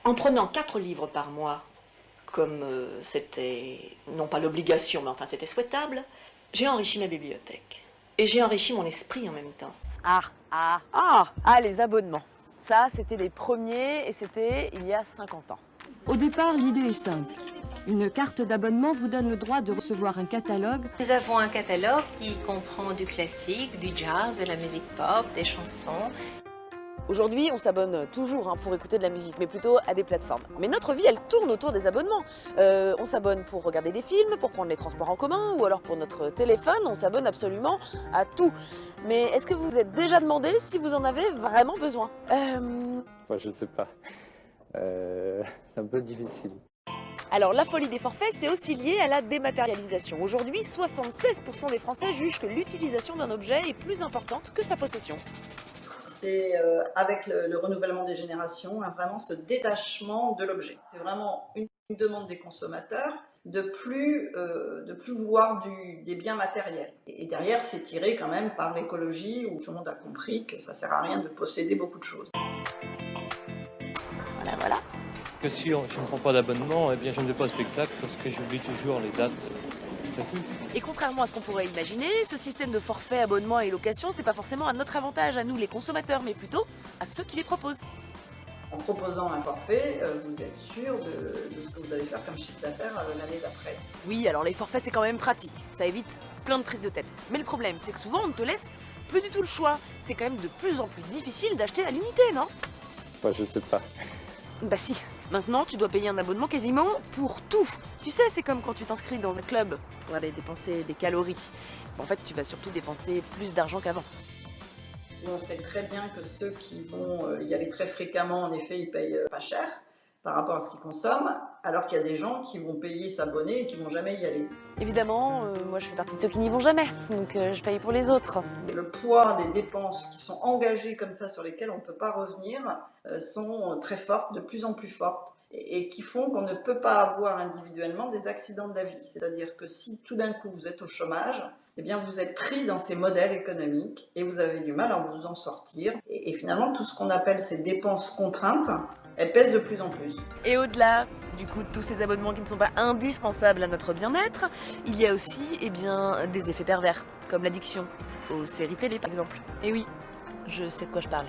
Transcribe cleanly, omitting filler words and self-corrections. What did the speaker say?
En prenant 4 livres par mois, comme c'était, non pas l'obligation, mais enfin c'était souhaitable, j'ai enrichi ma bibliothèque. Et j'ai enrichi mon esprit en même temps. Les abonnements. Ça, c'était les premiers et c'était il y a 50 ans. Au départ, l'idée est simple. Une carte d'abonnement vous donne le droit de recevoir un catalogue. Nous avons un catalogue qui comprend du classique, du jazz, de la musique pop, des chansons. Aujourd'hui, on s'abonne toujours pour écouter de la musique, mais plutôt à des plateformes. Mais notre vie, elle tourne autour des abonnements. On s'abonne pour regarder des films, pour prendre les transports en commun, ou alors pour notre téléphone, on s'abonne absolument à tout. Mais est-ce que vous vous êtes déjà demandé si vous en avez vraiment besoin? Je sais pas. C'est un peu difficile. Alors la folie des forfaits, c'est aussi lié à la dématérialisation. Aujourd'hui, 76% des Français jugent que l'utilisation d'un objet est plus importante que sa possession. C'est avec le renouvellement des générations, vraiment ce détachement de l'objet. C'est vraiment une demande des consommateurs de plus vouloir des biens matériels. Et derrière, c'est tiré quand même par l'écologie, où tout le monde a compris que ça ne sert à rien de posséder beaucoup de choses. Voilà. Que si je ne prends pas d'abonnement, eh bien je ne vais pas au spectacle parce que j'oublie toujours les dates prévues. Et contrairement à ce qu'on pourrait imaginer, ce système de forfait, abonnement et location, c'est pas forcément à notre avantage, à nous les consommateurs, mais plutôt à ceux qui les proposent. En proposant un forfait, vous êtes sûr de ce que vous allez faire comme chiffre d'affaires l'année d'après. Oui, alors les forfaits, c'est quand même pratique. Ça évite plein de prises de tête. Mais le problème, c'est que souvent, on ne te laisse plus du tout le choix. C'est quand même de plus en plus difficile d'acheter à l'unité, non? Je sais pas. Bah si, maintenant tu dois payer un abonnement quasiment pour tout. Tu sais, c'est comme quand tu t'inscris dans un club pour aller dépenser des calories. En fait, tu vas surtout dépenser plus d'argent qu'avant. On sait très bien que ceux qui vont y aller très fréquemment, en effet, ils payent pas cher par rapport à ce qu'ils consomment, alors qu'il y a des gens qui vont payer, s'abonner et qui vont jamais y aller. Évidemment, moi je fais partie de ceux qui n'y vont jamais, donc je paye pour les autres. Le poids des dépenses qui sont engagées comme ça, sur lesquelles on ne peut pas revenir, sont très fortes, de plus en plus fortes, et qui font qu'on ne peut pas avoir individuellement des accidents de la vie. C'est-à-dire que si tout d'un coup vous êtes au chômage, eh bien vous êtes pris dans ces modèles économiques et vous avez du mal à vous en sortir. Et finalement, tout ce qu'on appelle ces dépenses contraintes, elles pèsent de plus en plus. Et au-delà, du coup, de tous ces abonnements qui ne sont pas indispensables à notre bien-être, il y a aussi des effets pervers, comme l'addiction aux séries télé par exemple. Et oui, je sais de quoi je parle.